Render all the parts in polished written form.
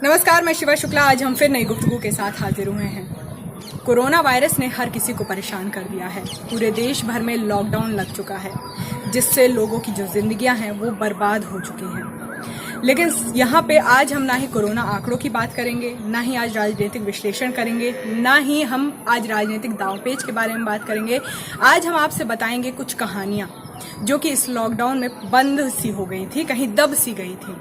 नमस्कार, मैं शिवा शुक्ला। आज हम फिर नई गुफ्तगू के साथ हाजिर हुए हैं। कोरोना वायरस ने हर किसी को परेशान कर दिया है। पूरे देश भर में लॉकडाउन लग चुका है, जिससे लोगों की जो जिंदगियां हैं वो बर्बाद हो चुकी हैं। लेकिन यहाँ पे आज हम ना ही कोरोना आंकड़ों की बात करेंगे, ना ही आज राजनीतिक विश्लेषण करेंगे, ना ही हम आज राजनीतिक दांवपेच के बारे में बात करेंगे। आज हम आपसे बताएंगे कुछ कहानियां जो कि इस लॉकडाउन में बंद सी हो गई थी, कहीं दब सी गई थी।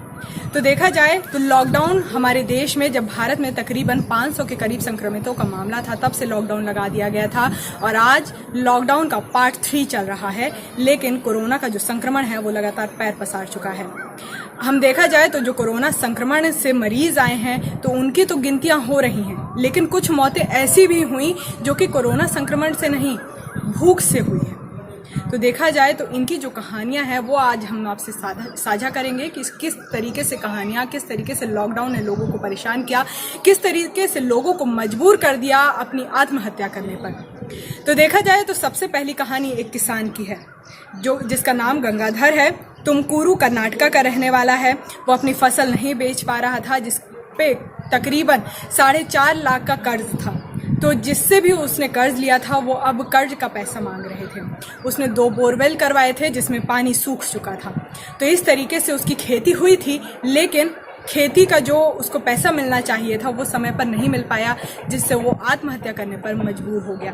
तो देखा जाए तो लॉकडाउन हमारे देश में जब भारत में तकरीबन 500 के करीब संक्रमितों का मामला था, तब से लॉकडाउन लगा दिया गया था और आज लॉकडाउन का पार्ट 3 चल रहा है। लेकिन कोरोना का जो संक्रमण है वो लगातार पैर पसार चुका है। हम देखा जाए तो जो कोरोना संक्रमण से मरीज आए हैं तो उनकी तो गिनतियां हो रही हैं, लेकिन कुछ मौतें ऐसी भी हुई जो कि कोरोना संक्रमण से नहीं, भूख से हुई है। तो देखा जाए तो इनकी जो कहानियां हैं वो आज हम आपसे साझा करेंगे कि किस तरीके से कहानियां, किस तरीके से लॉकडाउन ने लोगों को परेशान किया, किस तरीके से लोगों को मजबूर कर दिया अपनी आत्महत्या करने पर। तो देखा जाए तो सबसे पहली कहानी एक किसान की है जिसका नाम गंगाधर है। तुमकुरू कर्नाटका का रहने वाला है। वो अपनी फसल नहीं बेच पा रहा था, जिस पे तकरीबन 4.5 लाख का कर्ज था। तो जिससे भी उसने कर्ज लिया था वो अब कर्ज का पैसा मांग रहे थे। उसने 2 बोरवेल करवाए थे जिसमें पानी सूख चुका था। तो इस तरीके से उसकी खेती हुई थी, लेकिन खेती का जो उसको पैसा मिलना चाहिए था वो समय पर नहीं मिल पाया, जिससे वो आत्महत्या करने पर मजबूर हो गया।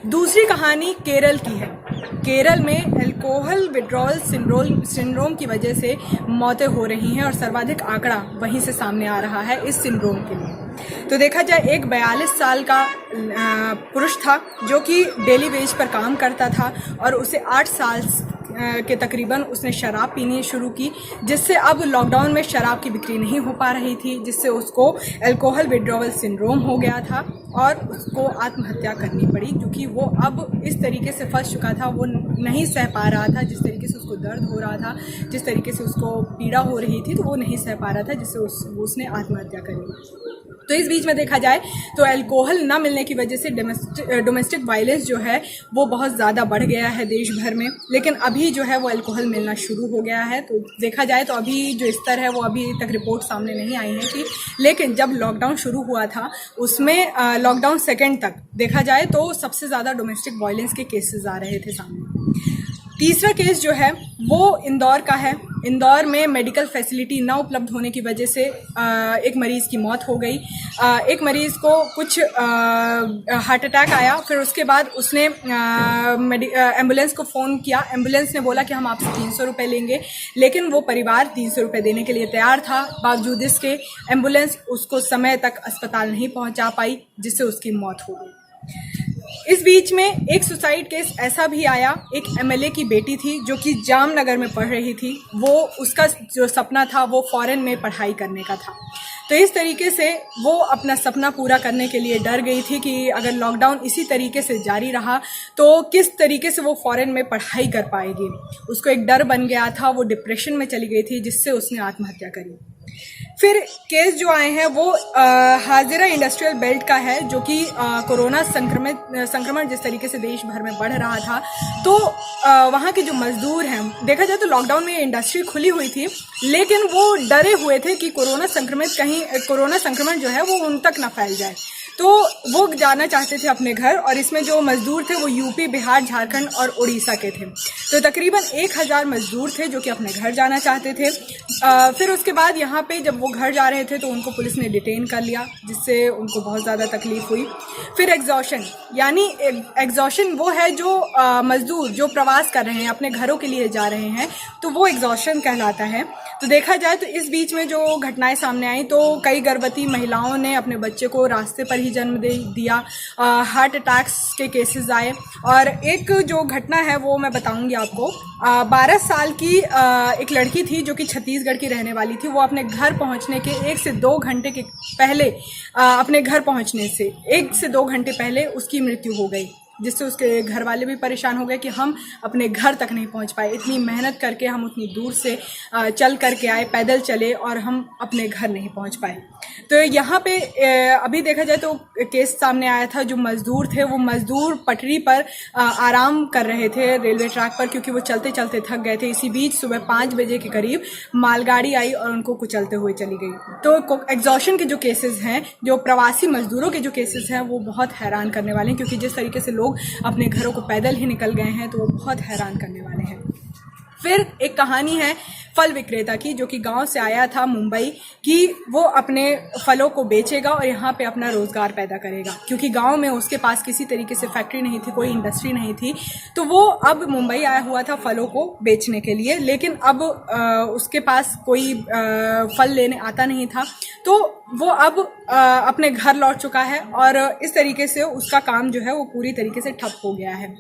दूसरी कहानी केरल की है। केरल में अल्कोहल विड्रॉल सिंड्रोम की वजह से मौतें हो रही हैं और सर्वाधिक आंकड़ा वहीं से सामने आ रहा है इस सिंड्रोम के लिए। तो देखा जाए एक 42 साल का पुरुष था जो कि डेली वेज पर काम करता था और उसे 8 साल के तकरीबन उसने शराब पीनी शुरू की, जिससे अब लॉकडाउन में शराब की बिक्री नहीं हो पा रही थी, जिससे उसको अल्कोहल विड्रॉवल सिंड्रोम हो गया था और उसको आत्महत्या करनी पड़ी, क्योंकि वो अब इस तरीके से फंस चुका था, वो नहीं सह पा रहा था। जिस तरीके से उसको दर्द हो रहा था, जिस तरीके से उसको पीड़ा हो रही थी, तो वो नहीं सह पा रहा था, जिससे उसने आत्महत्या करी। तो इस बीच में देखा जाए तो अल्कोहल न मिलने की वजह से डोमेस्टिक वायलेंस जो है वो बहुत ज़्यादा बढ़ गया है देश भर में। लेकिन अभी जो है वो अल्कोहल मिलना शुरू हो गया है। तो देखा जाए तो अभी जो स्तर है वो अभी तक रिपोर्ट सामने नहीं आई है कि, लेकिन जब लॉकडाउन शुरू हुआ था उसमें लॉकडाउन सेकेंड तक देखा जाए तो सबसे ज़्यादा डोमेस्टिक वायलेंस के केसेस आ रहे थे सामने। तीसरा केस जो है वो इंदौर का है। इंदौर में मेडिकल फैसिलिटी न उपलब्ध होने की वजह से एक मरीज़ की मौत हो गई। एक मरीज़ को कुछ हार्ट अटैक आया, फिर उसके बाद उसने एम्बुलेंस को फ़ोन किया। एम्बुलेंस ने बोला कि हम आपसे 300 रुपये लेंगे, लेकिन वो परिवार 300 रुपये देने के लिए तैयार था। बावजूद इसके एम्बुलेंस उसको समय तक अस्पताल नहीं पहुंचा पाई, जिससे उसकी मौत हो गई। इस बीच में एक सुसाइड केस ऐसा भी आया। एक एमएलए की बेटी थी जो कि जामनगर में पढ़ रही थी। वो उसका जो सपना था वो फॉरेन में पढ़ाई करने का था। तो इस तरीके से वो अपना सपना पूरा करने के लिए डर गई थी कि अगर लॉकडाउन इसी तरीके से जारी रहा तो किस तरीके से वो फॉरेन में पढ़ाई कर पाएगी। उसको एक डर बन गया था, वो डिप्रेशन में चली गई थी, जिससे उसने आत्महत्या करी। फिर केस जो आए हैं वो हाजिरा इंडस्ट्रियल बेल्ट का है, जो कि कोरोना संक्रमण जिस तरीके से देश भर में बढ़ रहा था, तो वहाँ के जो मजदूर हैं, देखा जाए तो लॉकडाउन में इंडस्ट्री खुली हुई थी, लेकिन वो डरे हुए थे कि कोरोना संक्रमण जो है वो उन तक ना फैल जाए। तो वो जाना चाहते थे अपने घर, और इसमें जो मजदूर थे वो यूपी, बिहार, झारखंड और उड़ीसा के थे। तो तकरीबन 1000 मजदूर थे जो कि अपने घर जाना चाहते थे। फिर उसके बाद यहाँ पे जब वो घर जा रहे थे तो उनको पुलिस ने डिटेन कर लिया, जिससे उनको बहुत ज़्यादा तकलीफ हुई। फिर एग्जॉशन, यानी एग्जॉशन वो है जो मजदूर जो प्रवास कर रहे हैं, अपने घरों के लिए जा रहे हैं, तो वो एग्जॉशन कहलाता है। तो देखा जाए तो इस बीच में जो घटनाएं सामने आई तो कई गर्भवती महिलाओं ने अपने बच्चे को रास्ते पर ही जन्म दे दिया। हार्ट अटैक्स के केसेस आए। और एक जो घटना है वो मैं बताऊंगी आपको। 12 साल की एक लड़की थी जो कि छत्तीसगढ़ की रहने वाली थी। वो अपने घर पहुंचने के 1 से 2 घंटे के पहले अपने घर पहुंचने से 1 से 2 घंटे पहले उसकी मृत्यु हो गई। जिससे उसके घर वाले भी परेशान हो गए कि हम अपने घर तक नहीं पहुंच पाए। इतनी मेहनत करके हम उतनी दूर से चल करके आए, पैदल चले और हम अपने घर नहीं पहुंच पाए। तो यहाँ पे अभी देखा जाए तो केस सामने आया था। जो मजदूर थे वो मजदूर पटरी पर आराम कर रहे थे रेलवे ट्रैक पर, क्योंकि वो चलते चलते थक गए थे। इसी बीच सुबह 5 बजे के करीब मालगाड़ी आई और उनको कुचलते हुए चली गई। तो एग्जॉशन के जो केसेस हैं, जो प्रवासी मजदूरों के जो केसेस हैं, वो बहुत हैरान करने वाले हैं, क्योंकि जिस तरीके से लोग अपने घरों को पैदल ही निकल गए हैं तो वो बहुत हैरान करने वाले हैं। फिर एक कहानी है फल विक्रेता की, जो कि गांव से आया था मुंबई, कि वो अपने फलों को बेचेगा और यहाँ पे अपना रोजगार पैदा करेगा, क्योंकि गांव में उसके पास किसी तरीके से फैक्ट्री नहीं थी, कोई इंडस्ट्री नहीं थी। तो वो अब मुंबई आया हुआ था फलों को बेचने के लिए, लेकिन अब उसके पास कोई फल लेने आता नहीं था। तो वो अब अपने घर लौट चुका है और इस तरीके से उसका काम जो है वो पूरी तरीके से ठप हो गया है।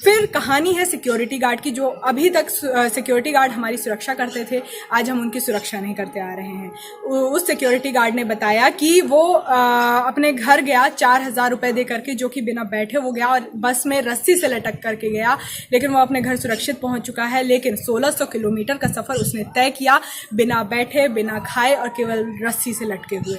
फिर कहानी है सिक्योरिटी गार्ड की, जो अभी तक सिक्योरिटी गार्ड हमारी सुरक्षा करते थे, आज हम उनकी सुरक्षा नहीं करते आ रहे हैं। उस सिक्योरिटी गार्ड ने बताया कि वो अपने घर गया 4,000 रुपए दे करके, जो कि बिना बैठे वो गया और बस में रस्सी से लटक करके गया, लेकिन वो अपने घर सुरक्षित पहुंच चुका है। लेकिन 1600 किलोमीटर का सफर उसने तय किया बिना बैठे, बिना खाए और केवल रस्सी से लटके हुए।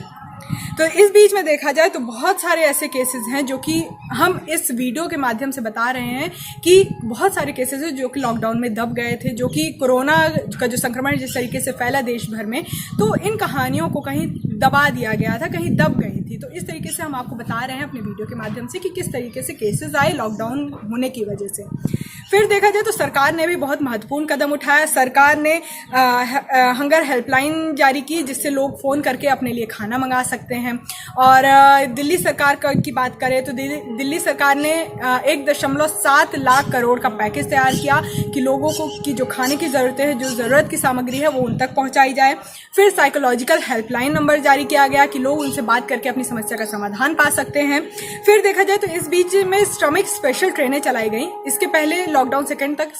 तो इस बीच में देखा जाए तो बहुत सारे ऐसे केसेस हैं जो कि हम इस वीडियो के माध्यम से बता रहे हैं कि बहुत सारे केसेस हैं जो कि लॉकडाउन में दब गए थे, जो कि कोरोना का जो संक्रमण जिस तरीके से फैला देश भर में, तो इन कहानियों को कहीं दबा दिया गया था, कहीं दब गई थी। तो इस तरीके से हम आपको बता रहे हैं अपने वीडियो के माध्यम से कि किस तरीके से केसेस आए लॉकडाउन होने की वजह से। फिर देखा जाए तो सरकार ने भी बहुत महत्वपूर्ण कदम उठाया। सरकार ने हंगर हेल्पलाइन जारी की, जिससे लोग फ़ोन करके अपने लिए खाना मंगा सकते हैं। और दिल्ली सरकार की बात करें तो दिल्ली सरकार ने 1.7 लाख करोड़ का पैकेज तैयार किया कि लोगों को की जो खाने की ज़रूरतें हैं, जो ज़रूरत की सामग्री है, वो उन तक पहुंचाई जाए। फिर साइकोलॉजिकल हेल्पलाइन नंबर जारी किया गया कि लोग उनसे बात करके अपनी समस्या का समाधान पा सकते हैं। फिर देखा जाए तो इस बीच में श्रमिक स्पेशल ट्रेनें चलाई गई। इसके पहले लॉकडाउन सेकेंड तक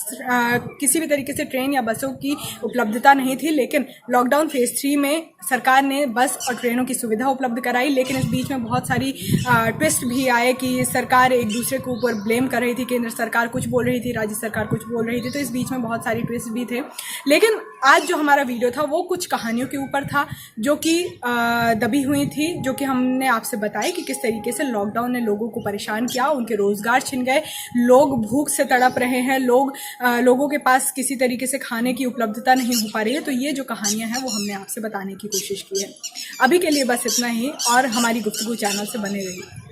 किसी भी तरीके से ट्रेन या बसों की उपलब्धता नहीं थी, लेकिन लॉकडाउन फेज 3 में सरकार ने बस और ट्रेनों की सुविधा उपलब्ध कराई। लेकिन इस बीच में बहुत सारी ट्विस्ट भी आए कि सरकार एक दूसरे के ऊपर ब्लेम कर रही थी। केंद्र सरकार कुछ बोल रही थी, राज्य सरकार कुछ बोल रही थी, तो इस बीच में बहुत सारी ट्विस्ट भी थे। लेकिन आज जो हमारा वीडियो था वो कुछ कहानियों के ऊपर था जो कि दबी हुई थी, जो कि हमने आपसे बताई कि किस तरीके से लॉकडाउन ने लोगों को परेशान किया, उनके रोजगार छिन गए, लोग भूख से तड़प रहे हैं, लोगों के पास किसी तरीके से खाने की उपलब्धता नहीं हो पा रही है। तो ये जो कहानियां हैं वो हमने आपसे बताने की कोशिश की है। अभी के लिए बस इतना ही, और हमारी गुफ्तगू चैनल से बने रहिए।